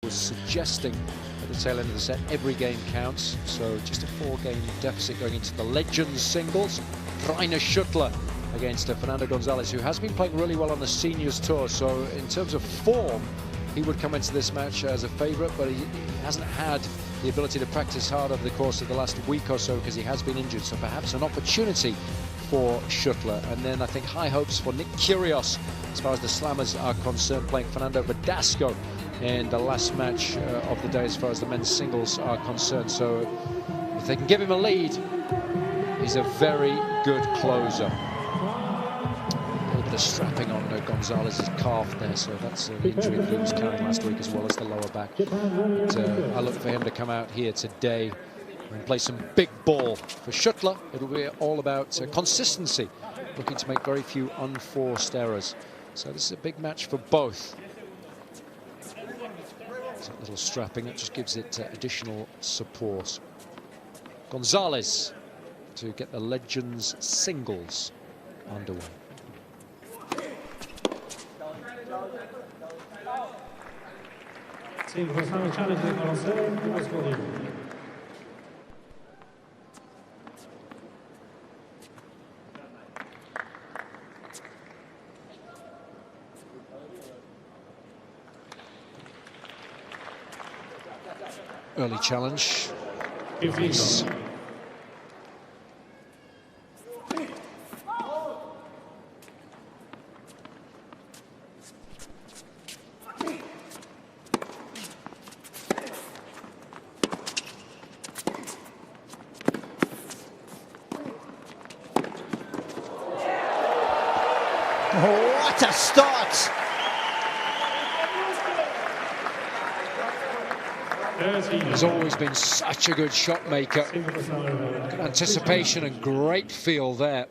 was suggesting at the tail end of the set, every game counts. So just a 4-game deficit going into the Legends singles. Rainer Schuettler against Fernando Gonzalez, who has been playing really well on the Seniors Tour. So in terms of form, he would come into this match as a favourite, but he hasn't had the ability to practice hard over the course of the last week or so because he has been injured. So perhaps an opportunity for Schuettler. And then I think high hopes for Nick Kyrgios as far as the Slammers are concerned, playing Fernando Verdasco in the last match of the day as far as the men's singles are concerned. So if they can give him a lead, he's a very good closer. A little bit of strapping on Gonzalez's calf there, so that's an injury that he was carrying last week, as well as the lower back. But, I look for him to come out here today and play some big ball. For Schuettler, it'll be all about consistency, looking to make very few unforced errors. So this is a big match for both. It's a little strapping, that just gives it additional support. Gonzalez to get the Legends singles underway. Early challenge. Nice. What a start! He's always been such a good shot maker. Good anticipation and great feel there.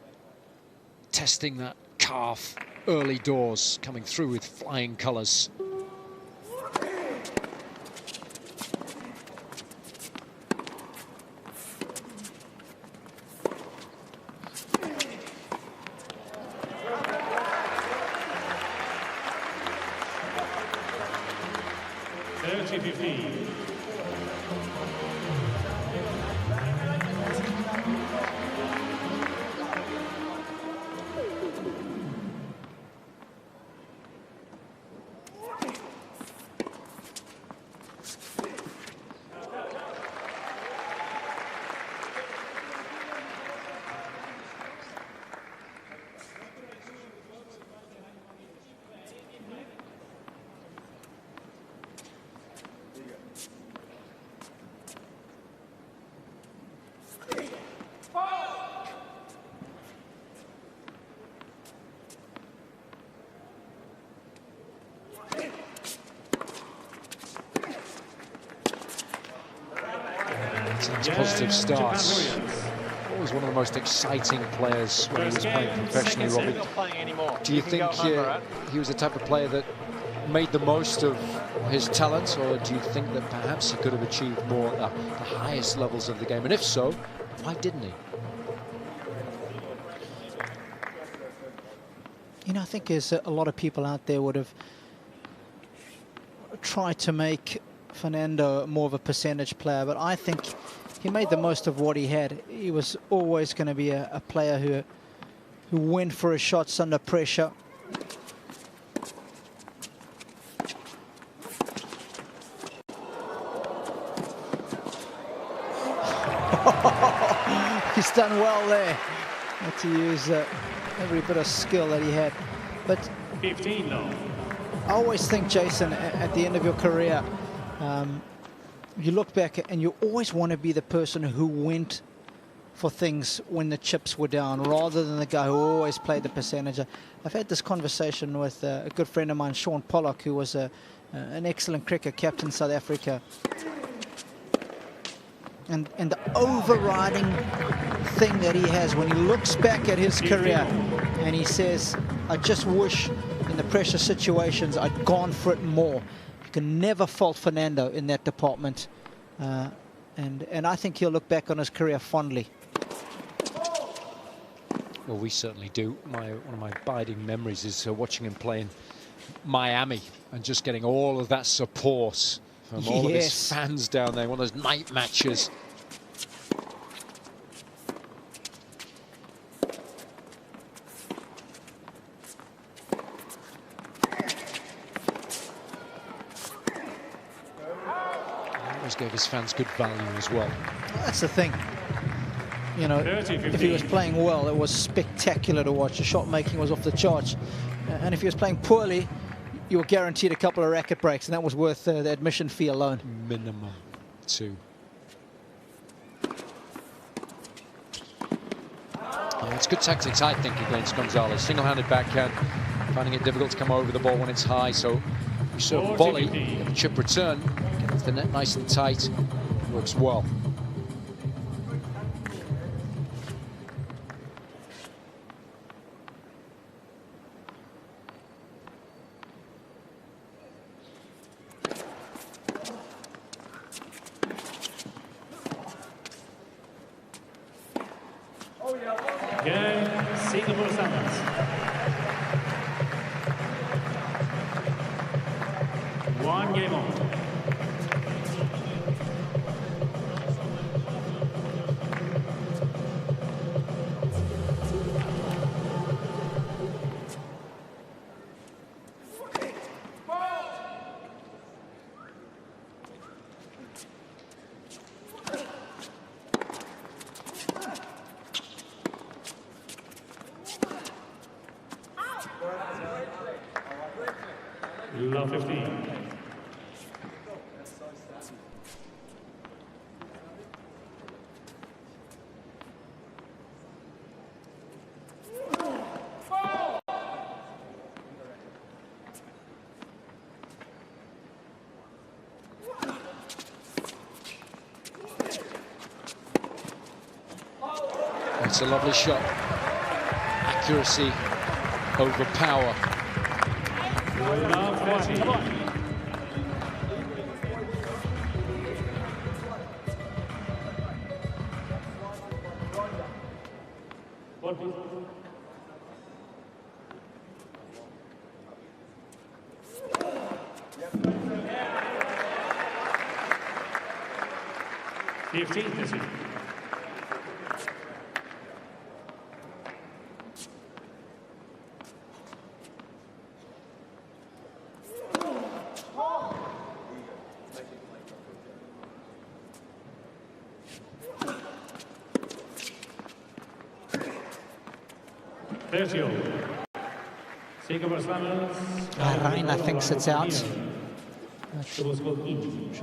Testing that calf early doors, coming through with flying colours. Positive starts. Always one of the most exciting players when he was playing professionally, Robbie. Do you think he was the type of player that made the most of his talents, or do you think that perhaps he could have achieved more at the highest levels of the game? And if so, why didn't he? You know, I think there's a lot of people out there would have tried to make Fernando more of a percentage player, but I think he made the most of what he had. He was always going to be a player who went for his shots under pressure. He's done well there. Had to use every bit of skill that he had. But 15 now. I always think, Jason, at the end of your career, you look back and you always want to be the person who went for things when the chips were down, rather than the guy who always played the percentage. I've had this conversation with a good friend of mine, Sean Pollock, who was an excellent cricket captain in South Africa. And the overriding thing that he has when he looks back at his career and he says, I just wish in the pressure situations I'd gone for it more. You can never fault Fernando in that department. And I think he'll look back on his career fondly. Well, we certainly do. One of my abiding memories is watching him play in Miami and just getting all of that support from all of his fans down there. One of those night matches. Gave his fans good value as well. That's the thing. You know, if he was playing well, it was spectacular to watch. The shot making was off the charts. And if he was playing poorly, you were guaranteed a couple of racket breaks, and that was worth the admission fee alone. Minimum 2. Yeah, it's good tactics, I think, against Gonzalez. Single-handed backhand, finding it difficult to come over the ball when it's high. So you serve a volley, get the chip return, get into the net nice and tight. Works well. Singapore Summers. One game on. Love 15. It's a lovely shot. Accuracy over power. Love 30. Come on. Fifteen. Rainer thinks it's out. I'm sure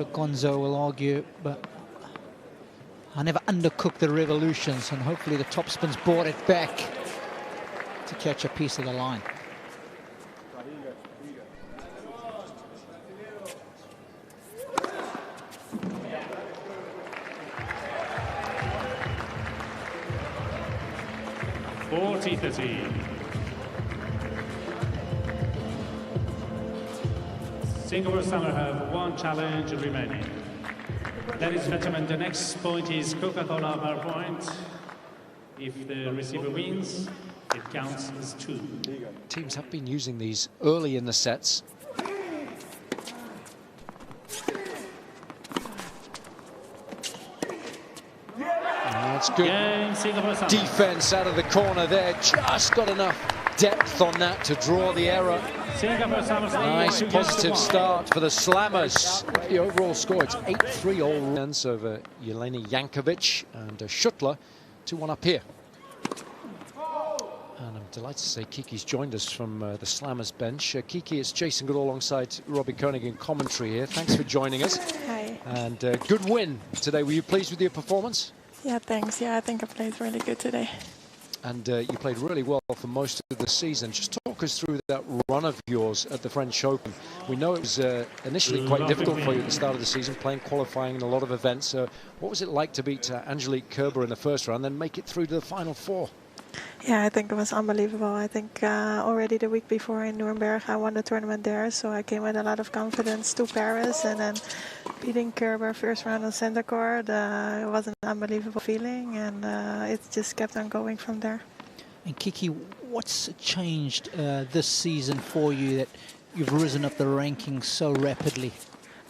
Gonzo will argue, but I never undercook the revolutions, and hopefully the topspin's brought it back to catch a piece of the line. Singapore Summer have one challenge remaining. Ladies and gentlemen, the next point is Coca-Cola power point. If the receiver wins, it counts as 2. Teams have been using these early in the sets. That's good defense out of the corner there. Just got enough depth on that to draw the error. Nice positive start for the Slammers. The overall score, it's 8-3 all runs over Jelena Jankovic and Schuettler, 2-1 up here. And I'm delighted to say Kiki's joined us from the Slammers bench. Kiki, it's Jason Goodall alongside Robbie Koenig in commentary here. Thanks for joining us. Hi. And good win today. Were you pleased with your performance? Yeah, thanks. Yeah, I think I played really good today. And you played really well for most of the season. Just talk us through that run of yours at the French Open. We know it was initially quite difficult for you at the start of the season, playing qualifying in a lot of events. What was it like to beat Angelique Kerber in the first round, then make it through to the final 4? Yeah, I think it was unbelievable. I think already the week before in Nuremberg, I won the tournament there. So I came with a lot of confidence to Paris, and then beating Kerber first round on center court, it was an unbelievable feeling, and it just kept on going from there. And Kiki, what's changed this season for you that you've risen up the rankings so rapidly?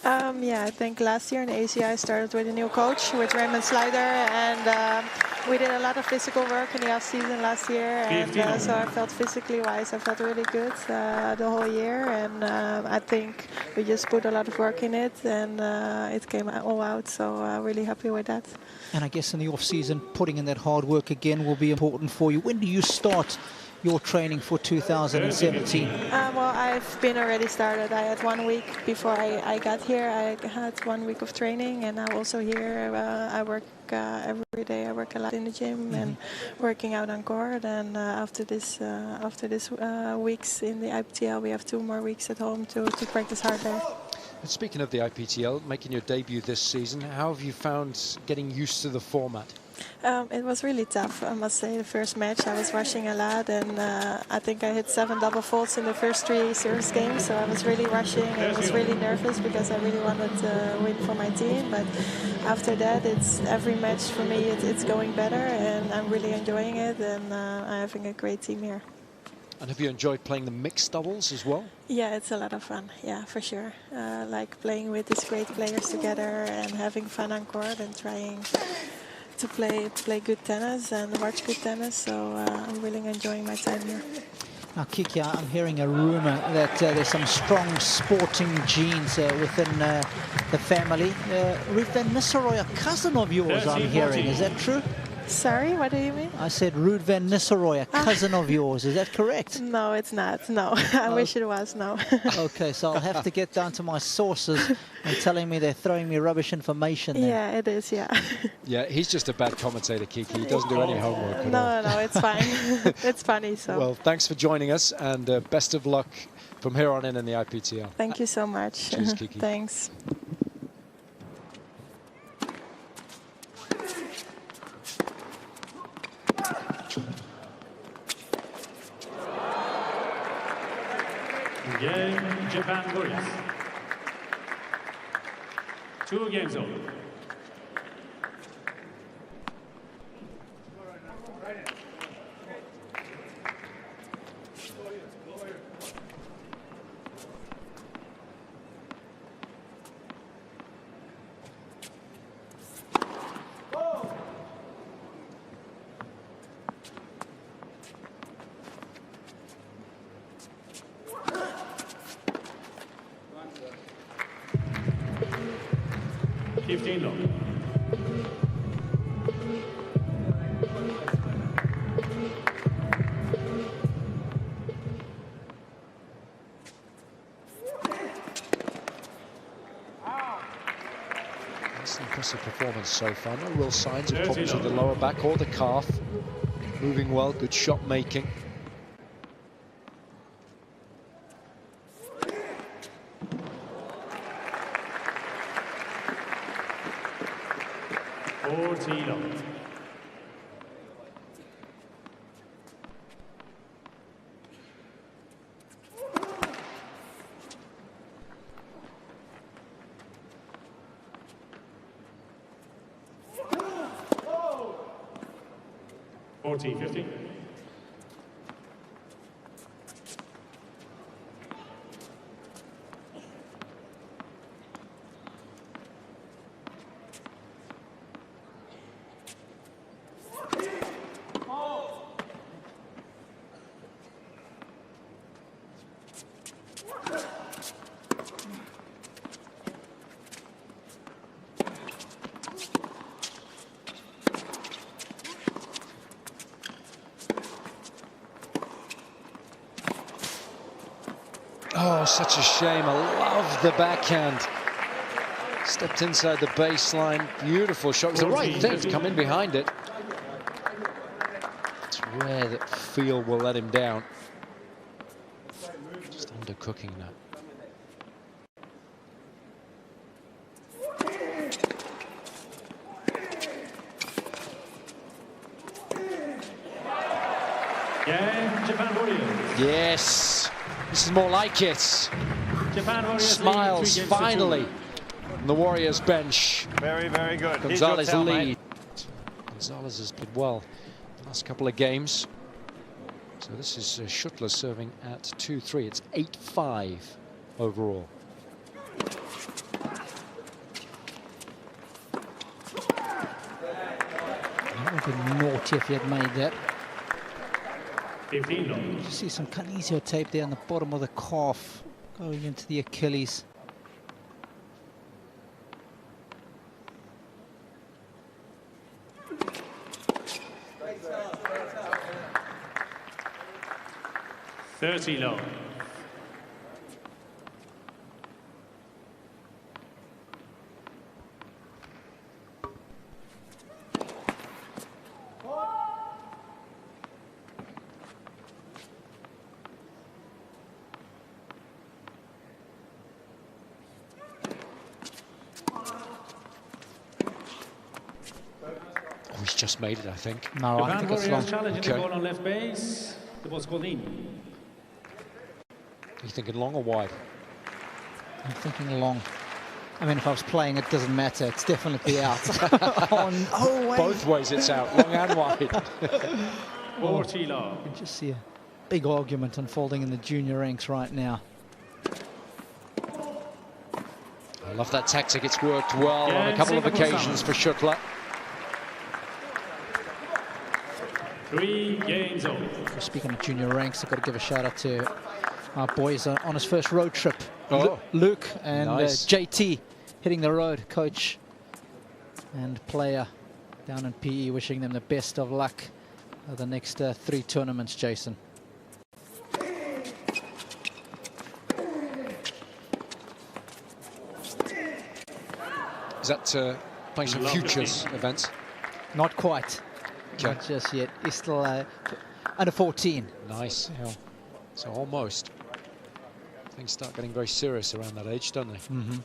Yeah, I think last year in Asia I started with a new coach, with Raymond Slider, and we did a lot of physical work in the off-season last year, and so I felt physically wise, I felt really good the whole year, and I think we just put a lot of work in it, and it came all out, so really happy with that. And I guess in the off-season, putting in that hard work again will be important for you. When do you start your training for 2017? Well, I've been already started. I had 1 week before I got here. I had 1 week of training, and now also here I work every day. I work a lot in the gym and working out on court. And after this weeks in the IPTL, we have 2 more weeks at home to practice hard there. And speaking of the IPTL, making your debut this season, how have you found getting used to the format? It was really tough, I must say. The first match I was rushing a lot, and I think I hit 7 double faults in the first 3 service games, so I was really rushing and I was really nervous because I really wanted to win for my team. But after that, it's every match for me, it's going better, and I'm really enjoying it, and I'm having a great team here. And have you enjoyed playing the mixed doubles as well? Yeah, it's a lot of fun. Yeah, for sure. Like playing with these great players together and having fun on court and trying to play good tennis and watch good tennis. So I'm really enjoying my time here. Now, Kiki, I'm hearing a rumor that there's some strong sporting genes within the family. Ruud van Nistelrooy, a cousin of yours, I'm hearing. Is that true? Sorry, what do you mean? I said Ruud van Nistelrooy, a cousin of yours. Is that correct? No, it's not. No, I wish it was. No. Okay, so I'll have to get down to my sources and telling me they're throwing me rubbish information there. Yeah, it is, yeah. Yeah, he's just a bad commentator, Kiki. He doesn't do any homework at all. No, it's fine. It's funny, so. Well, thanks for joining us, and best of luck from here on in the IPTL. Thank you so much. Cheers, Kiki. Thanks. Game, Japan Wawrriors. 2 games over. That's an impressive performance so far. No real signs of problems with the lower back or the calf. Moving well, good shot making. $14.50. Oh, such a shame. I love the backhand. Stepped inside the baseline. Beautiful shot. It was the right thing to come in behind it. It's rare that feel will let him down. Just undercooking that. Game, Japan Wawrriors. Yes. This is more like it. Japan Wawrriors Smiles lead, 3 games to 2. finally on the Warriors bench. Very, very good. Gonzalez lead. Gonzalez has played well the last couple of games. So this is Schuettler serving at 2-3. It's 8-5 overall. been naughty if he had made that. 15 long. You see some kinesio tape there on the bottom of the calf going into the Achilles. $30 low. Oh, he's just made it, I think. No, I think it's long. Challenging Okay. the ball on left base. The ball's called in. Are you thinking long or wide? I'm thinking long. I mean, if I was playing, it doesn't matter. It's definitely out. Oh, wait. Both ways it's out, long and wide. 40 low. You can just see a big argument unfolding in the junior ranks right now. I love that tactic. It's worked well on a couple of occasions for Schuettler. 3 games old. Speaking of junior ranks, I've got to give a shout out to our boys on his first road trip. Oh, Luke and nice. JT hitting the road, coach and player down in PE, wishing them the best of luck at the next 3 tournaments, Jason. Is that playing some futures events? Not quite. Okay. Not just yet. He's still under 14. Nice. Yeah. So almost. Things start getting very serious around that age, don't they? Mm-hmm.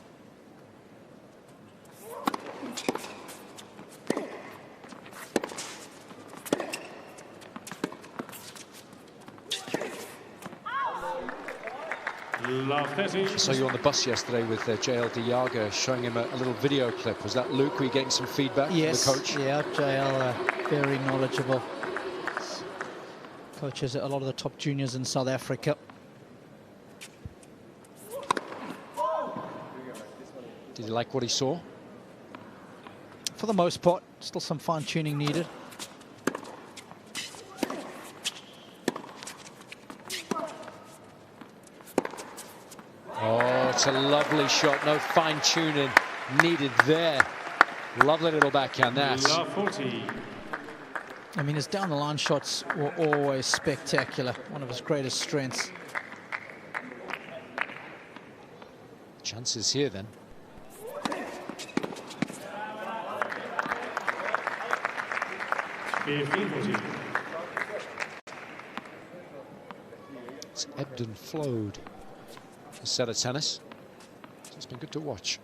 I saw you on the bus yesterday with JL Yaga showing him a little video clip. Was that Luke? Were you getting some feedback Yes, from the coach? yeah, JL, very knowledgeable. Coaches a lot of the top juniors in South Africa. Did you like what he saw? For the most part, still some fine-tuning needed. Oh, it's a lovely shot. No fine-tuning needed there. Lovely little backhand, that. 40. I mean, his down-the-line shots were always spectacular. One of his greatest strengths. Chances here, then. It's ebbed and flowed. A set of tennis. So it's been good to watch.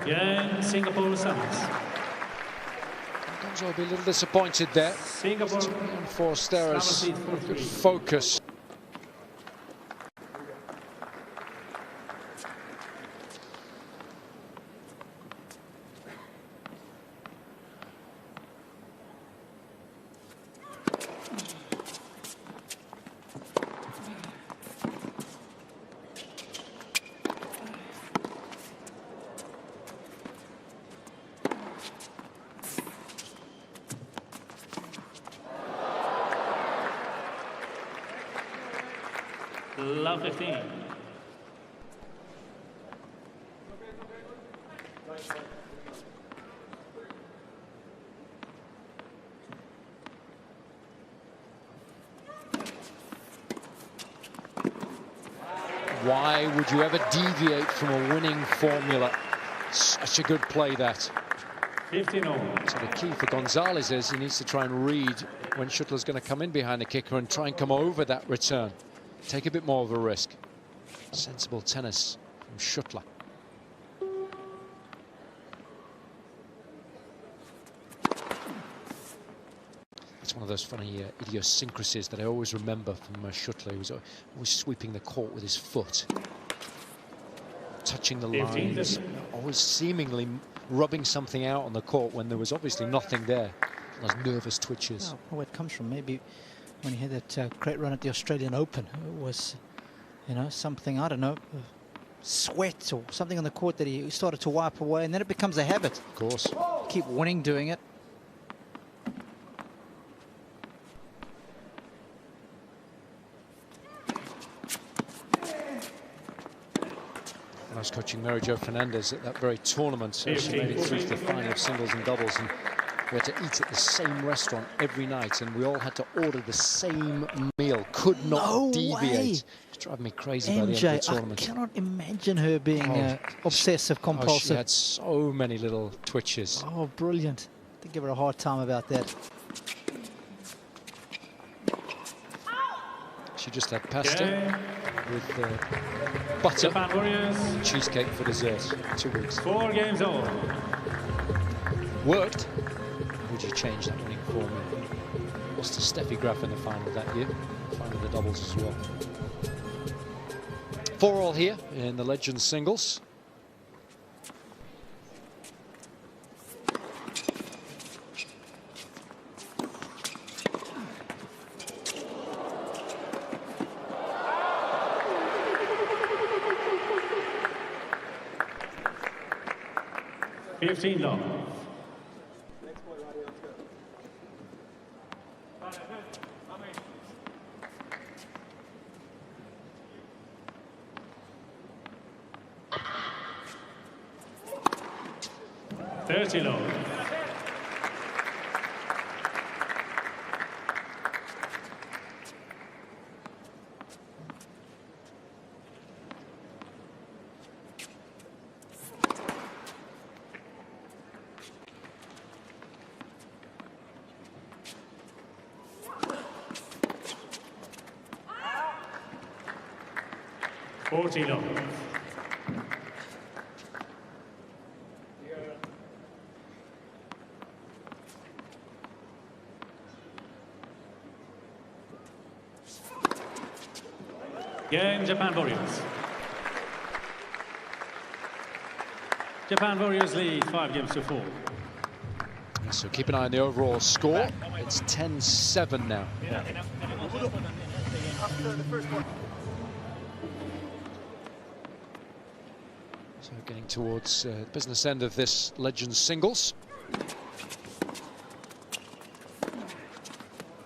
Again, Singapore Summers. Gonzo will be a little disappointed there. Singapore. For Steres, good focus. Love 15. Why would you ever deviate from a winning formula? Such a good play, that. 15 all. So the key for Gonzalez is he needs to try and read when Schuettler's going to come in behind the kicker and try and come over that return. Take a bit more of a risk. Sensible tennis from Schuettler. It's one of those funny idiosyncrasies that I always remember from Schuettler. He was always sweeping the court with his foot, touching the lines, always seemingly rubbing something out on the court when there was obviously nothing there. Those nervous twitches. Oh, where it comes from, maybe when he had that great run at the Australian Open, it was, you know, something, I don't know, sweat or something on the court that he started to wipe away, and then it becomes a habit. Of course. Keep winning doing it. I was coaching Mary Jo Fernandez at that very tournament, so she made it through to the final of singles and doubles, and we had to eat at the same restaurant every night, and we all had to order the same meal, could not deviate. It's driving me crazy by the end of the tournament. I cannot imagine her being obsessive compulsive. She had so many little twitches. Oh, brilliant. To give her a hard time about that. She just had pasta with butter and cheesecake for dessert. 2 weeks. 4 games all. Worked. Would you change that winning form? Lost to Steffi Graf in the final that year. Final of the doubles as well. 4-all here in the Legends singles. $15. $30. $40. Game, Japan Warriors. Japan Warriors lead 5 games to 4. So keep an eye on the overall score. It's 10-7 now. So getting towards the business end of this Legends singles.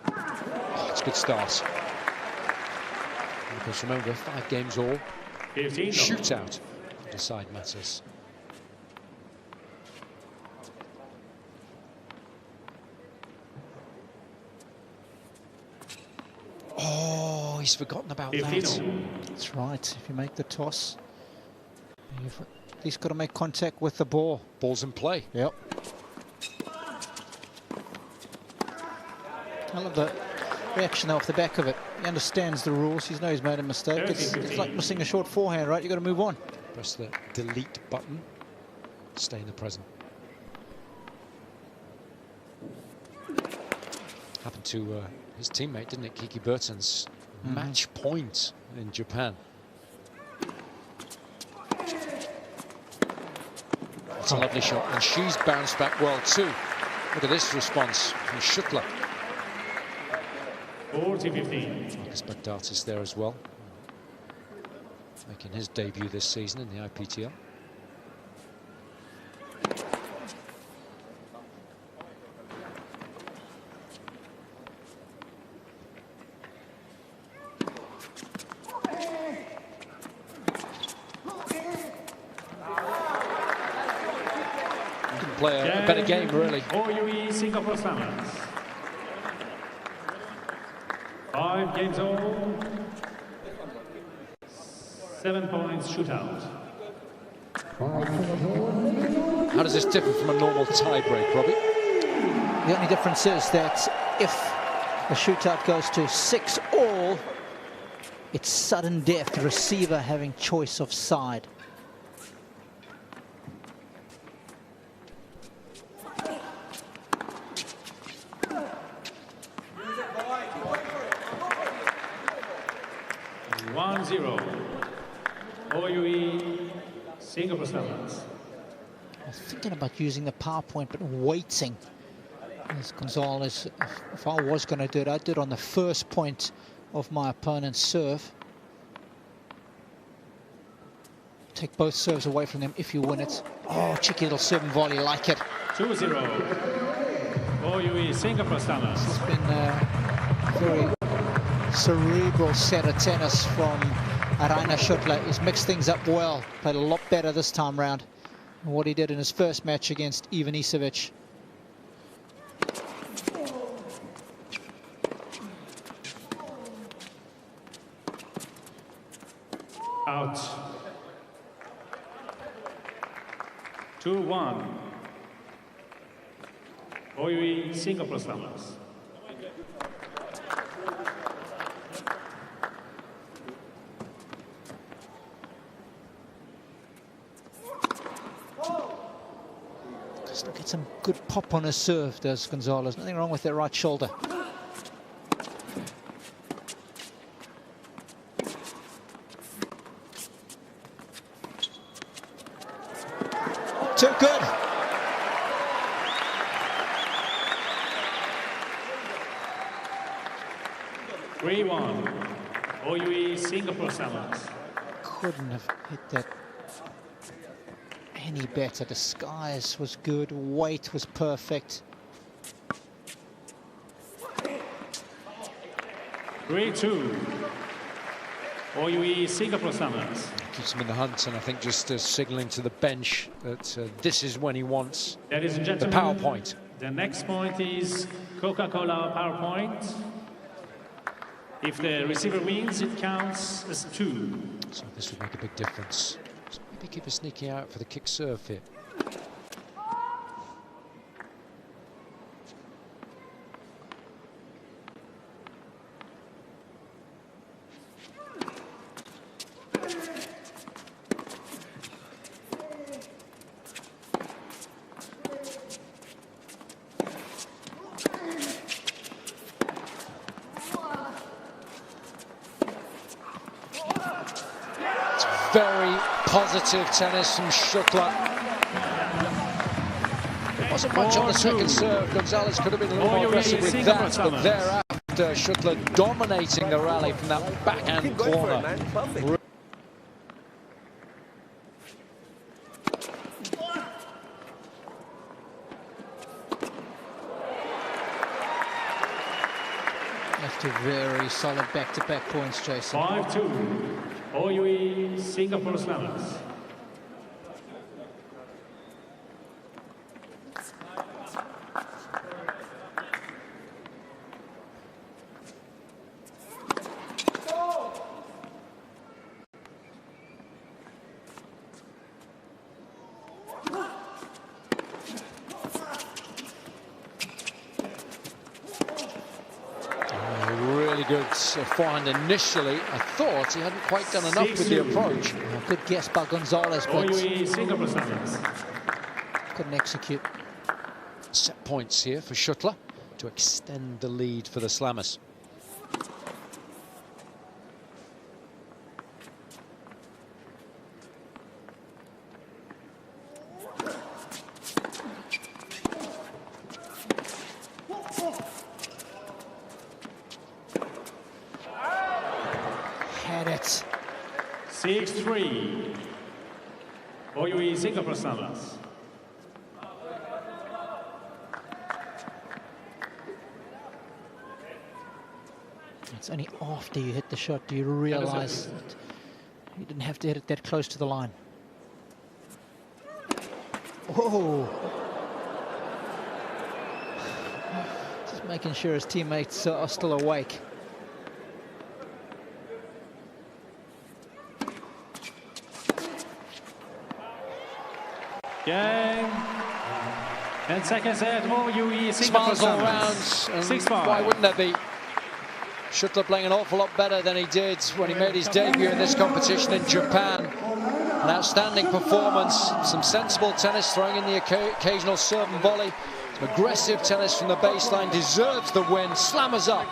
Oh, it's a good start. Because remember, 5 games all. 15. Shootout to decide matters. Oh, he's forgotten about 15. that. That's right. If you make the toss, you've at least got to make contact with the ball. Ball's in play. Yep. I love the reaction off the back of it. He understands the rules. He knows he's made a mistake. It's like missing a short forehand, right? You've got to move on. Press the delete button. Stay in the present. Happened to his teammate, didn't it? Kiki Bertens. Match point in Japan. It's a lovely shot, and she's bounced back well too. Look at this response from Schuettler. 40-15. Marcus Bagdatis there as well, making his debut this season in the IPTL. Can play a better game, really. Wawrriors Singapore Summers. 5 games all. 7 points shootout. How does this differ from a normal tie-break, Robbie? The only difference is that if the shootout goes to 6-all, it's sudden death, the receiver having choice of side. Singapore Summers. I was thinking about using the power point, but waiting. As Gonzalez, if I was going to do it, I'd do it on the first point of my opponent's serve. take both serves away from them if you win it. Oh, cheeky little serve and volley, like it. 2-0. Wawrriors Singapore Slammers. It's been a very cerebral set of tennis from Rainer Schuettler. He's mixed things up well, played a lot better this time round than what he did in his first match against Ivan Isavic. Out. 2-1. Wawrriors Singapore Slammers. Still get some good pop on his serve, does Gonzalez. Nothing wrong with that right shoulder. Too good. Wawrriors Singapore Slammers. Couldn't have hit that any better. Disguise was good, weight was perfect. 3-2. Wawrriors Singapore Slammers. Keeps him in the hunt, and I think just signalling to the bench that this is when he wants Ladies and the gentlemen, power point. the next point is Coca-Cola power point. If the receiver wins, it counts as 2. So this would make a big difference. So maybe keep a sneaky out for the kick serve here. Very positive tennis from Schuettler. There wasn't much on the second serve. Gonzalez could have been a little more aggressive with that, but thereafter Schuettler dominating the rally from that backhand corner. After very solid back-to-back points, Jason. 5-2. Wawrriors Singapore Slammers. Good forehand initially. I thought he hadn't quite done enough with the approach. Good guess by Gonzalez, but Wawrriors Singapore Slammers. couldn't execute. Set points here for Schuettler to extend the lead for the Slammers. Had it. 6-3. Wawrriors Singapore Slammers. It's only after you hit the shot do you realize that you didn't have to hit it that close to the line. Oh! Just making sure his teammates are still awake. Game. And second set, Wawrriors Singapore Smiles all Slammers. round. 6-5. Why wouldn't there be? Schuettler playing an awful lot better than he did when he made his debut in this competition in Japan. An outstanding performance, some sensible tennis, throwing in the occasional serve and volley. Some aggressive tennis from the baseline, deserves the win. Slammers up.